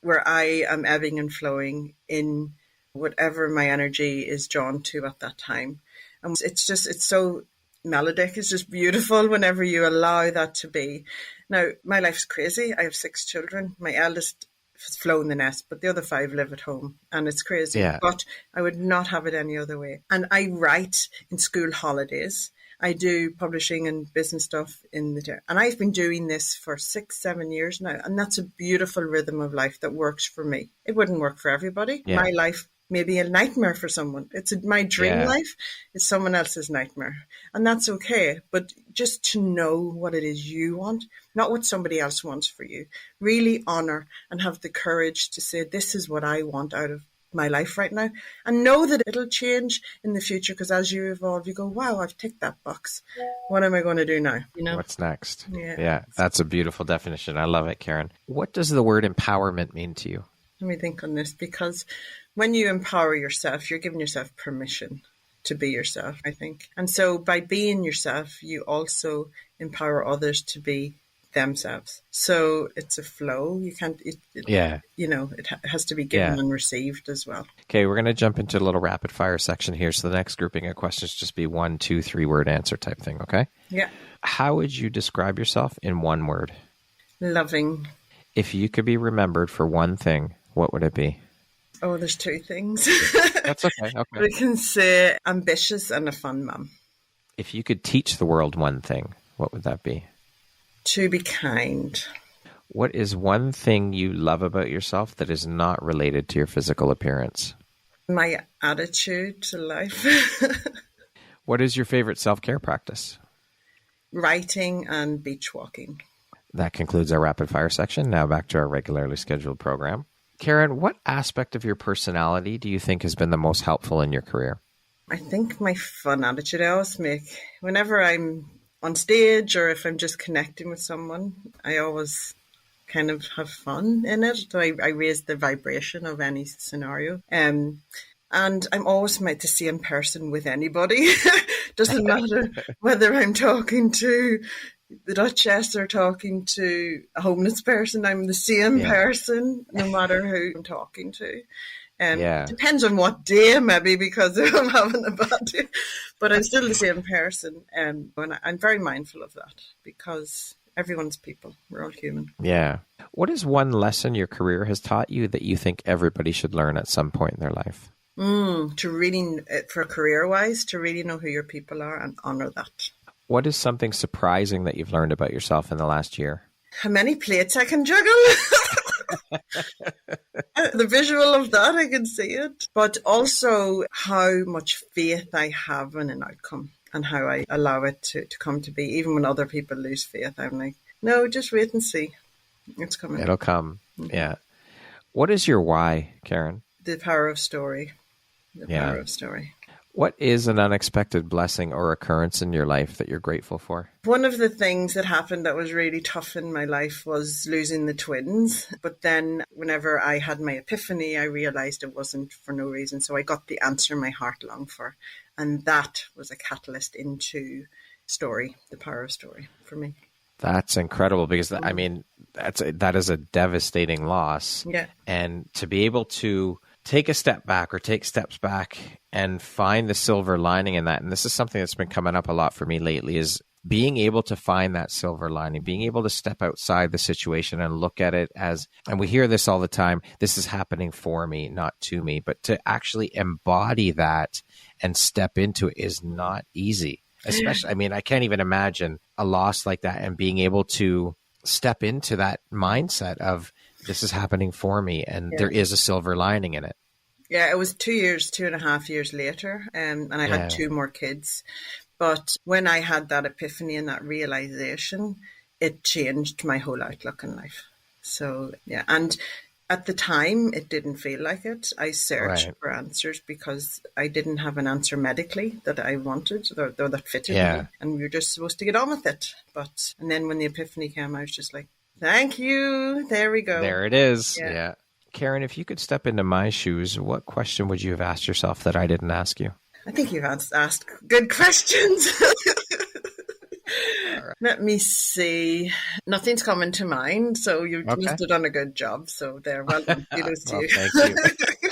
where I am ebbing and flowing in whatever my energy is drawn to at that time. And it's so melodic. It's just beautiful whenever you allow that to be. Now, my life's crazy. I have 6 children. My eldest has flown the nest, but the other 5 live at home, and it's crazy. Yeah. But I would not have it any other way. And I write in school holidays. I do publishing and business stuff and I've been doing this for 6-7 years now, and that's a beautiful rhythm of life that works for me. It wouldn't work for everybody. Yeah. My life may be a nightmare for someone. It's my dream life. It's someone else's nightmare, and that's okay. But just to know what it is you want, not what somebody else wants for you. Really honor and have the courage to say, this is what I want out of my life right now, and know that it'll change in the future, because as you evolve, you go, wow, I've ticked that box. What am I going to do now? You know, what's next? Yeah, that's a beautiful definition. I love it, Karen. What does the word empowerment mean to you? Let me think on this, because when you empower yourself, you're giving yourself permission to be yourself, I think. And so by being yourself, you also empower others to be themselves. So it's a flow. You can't, it has to be given and received as well. Okay, we're going to jump into a little rapid fire section here. So the next grouping of questions just be 1, 2, 3 word answer type thing. Okay. Yeah. How would you describe yourself in one word? Loving. If you could be remembered for one thing, what would it be? Oh, there's 2 things. That's okay. We can say ambitious and a fun mum. If you could teach the world one thing, what would that be? To be kind. What is one thing you love about yourself that is not related to your physical appearance? My attitude to life. What is your favorite self-care practice? Writing and beach walking. That concludes our rapid fire section. Now back to our regularly scheduled program. Karen, what aspect of your personality do you think has been the most helpful in your career? I think my fun attitude. I always whenever I'm on stage or if I'm just connecting with someone, I always kind of have fun in it. So I raise the vibration of any scenario. And I'm always the same person with anybody. Doesn't matter whether I'm talking to the Duchess or talking to a homeless person. I'm the same person no matter who I'm talking to. Depends on what day, maybe, because I'm having a bad day. But I'm still the same person. And I'm very mindful of that because everyone's people. We're all human. Yeah. What is one lesson your career has taught you that you think everybody should learn at some point in their life? To really, for career-wise, to really know who your people are and honor that. What is something surprising that you've learned about yourself in the last year? How many plates I can juggle. The visual of that, I can see it. But also how much faith I have in an outcome and how I allow it to come to be. Even when other people lose faith, I'm like, no, just wait and see. It's coming. It'll come. Mm-hmm. Yeah. What is your why, Karen? The power of story. The power of story. What is an unexpected blessing or occurrence in your life that you're grateful for? One of the things that happened that was really tough in my life was losing the twins. But then whenever I had my epiphany, I realized it wasn't for no reason. So I got the answer my heart longed for. And that was a catalyst into story, the power of story for me. That's incredible because, I mean, that is a devastating loss. Yeah. And to be able to take a step back or take steps back and find the silver lining in that. And this is something that's been coming up a lot for me lately is being able to find that silver lining, being able to step outside the situation and look at it as, and we hear this all the time, this is happening for me, not to me, but to actually embody that and step into it is not easy. Especially, I mean, I can't even imagine a loss like that and being able to step into that mindset of this is happening for me and there is a silver lining in it. Yeah, it was 2.5 years later, and I had 2 more kids. But when I had that epiphany and that realization, it changed my whole outlook in life. So, yeah. And at the time, it didn't feel like it. I searched for answers because I didn't have an answer medically that I wanted or that fitted me. And we were just supposed to get on with it. And then when the epiphany came, I was just like, thank you. There we go. There it is. Yeah. Karen, if you could step into my shoes, what question would you have asked yourself that I didn't ask you? I think you've asked good questions. Right. Let me see. Nothing's coming to mind, so you must have done a good job. So there, well done. Kudos to you. Thank you.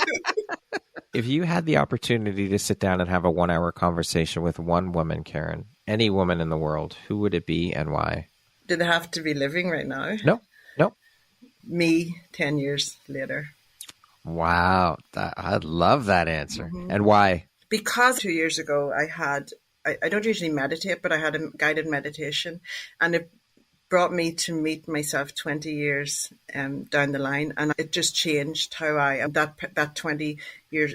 If you had the opportunity to sit down and have a 1-hour conversation with one woman, Karen, any woman in the world, who would it be and why? Do they have to be living right now? No. Me 10 years later. Wow. I love that answer. Mm-hmm. And why? Because 2 years ago I don't usually meditate, but I had a guided meditation and it brought me to meet myself 20 years down the line. And it just changed how I am. That 20 years,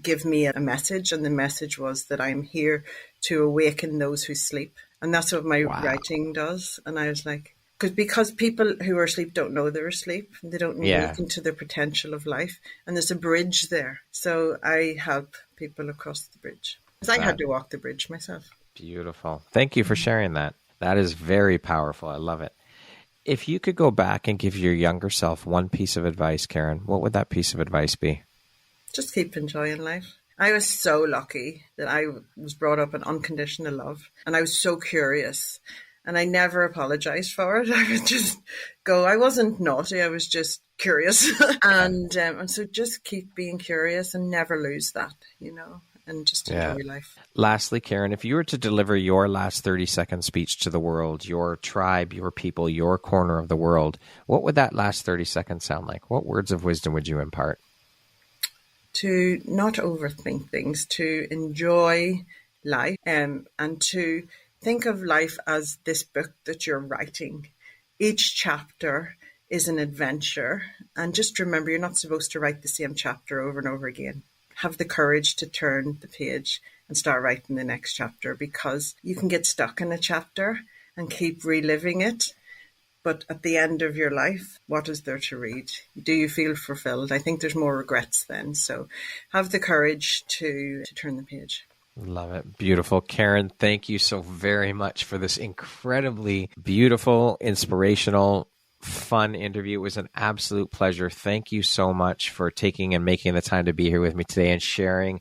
give me a message. And the message was that I'm here to awaken those who sleep. And that's what my writing does. And I was like, because people who are asleep don't know they're asleep. They don't look into the potential of life. And there's a bridge there. So I help people across the bridge. Because I had to walk the bridge myself. Beautiful. Thank you for sharing that. That is very powerful. I love it. If you could go back and give your younger self one piece of advice, Karen, what would that piece of advice be? Just keep enjoying life. I was so lucky that I was brought up in unconditional love. And I was so curious. And I never apologized for it. I would just go, I wasn't naughty, I was just curious. and so just keep being curious and never lose that, and just enjoy life. Lastly, Karen, if you were to deliver your last 30-second speech to the world, your tribe, your people, your corner of the world, what would that last 30 seconds sound like? What words of wisdom would you impart? To not overthink things, to enjoy life, and to think of life as this book that you're writing. Each chapter is an adventure. And just remember, you're not supposed to write the same chapter over and over again. Have the courage to turn the page and start writing the next chapter, because you can get stuck in a chapter and keep reliving it. But at the end of your life, what is there to read? Do you feel fulfilled? I think there's more regrets then. So have the courage to turn the page. Love it. Beautiful. Karen, thank you so very much for this incredibly beautiful, inspirational, fun interview. It was an absolute pleasure. Thank you so much for taking and making the time to be here with me today and sharing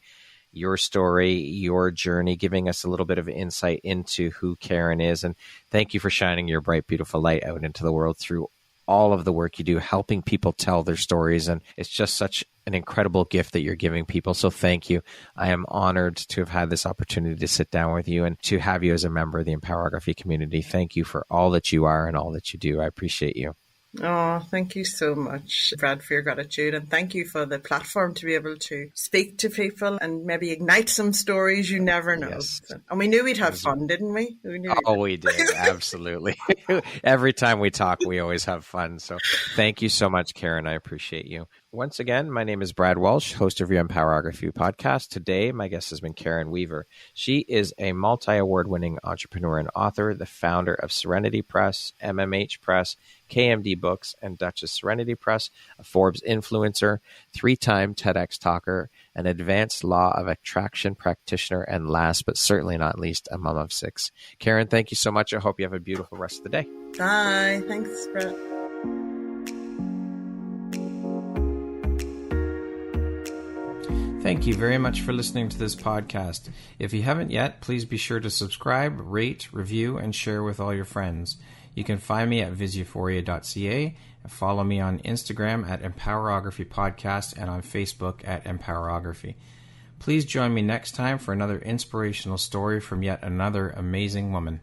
your story, your journey, giving us a little bit of insight into who Karen is. And thank you for shining your bright, beautiful light out into the world through all of the work you do, helping people tell their stories. And it's just such an incredible gift that you're giving people. So thank you. I am honored to have had this opportunity to sit down with you and to have you as a member of the Empowerography community. Thank you for all that you are and all that you do. I appreciate you. Oh, thank you so much, Brad, for your gratitude. And thank you for the platform to be able to speak to people and maybe ignite some stories. You never know. Yes. And we knew we'd have fun, didn't we? We did. Absolutely. Every time we talk, we always have fun. So thank you so much, Karen. I appreciate you. Once again, my name is Brad Walsh, host of your Empowerography Podcast. Today, my guest has been Karen Weaver. She is a multi-award-winning entrepreneur and author, the founder of Serenity Press, MMH Press, KMD Books, and Duchess Serenity Press, a Forbes influencer, 3-time TEDx talker, an advanced law of attraction practitioner, and last but certainly not least, a mom of 6. Karen, thank you so much. I hope you have a beautiful rest of the day. Bye. Thanks, Brad. Thank you very much for listening to this podcast. If you haven't yet, please be sure to subscribe, rate, review, and share with all your friends. You can find me at viseuphoria.ca and follow me on Instagram at Empowerography Podcast and on Facebook at Empowerography. Please join me next time for another inspirational story from yet another amazing woman.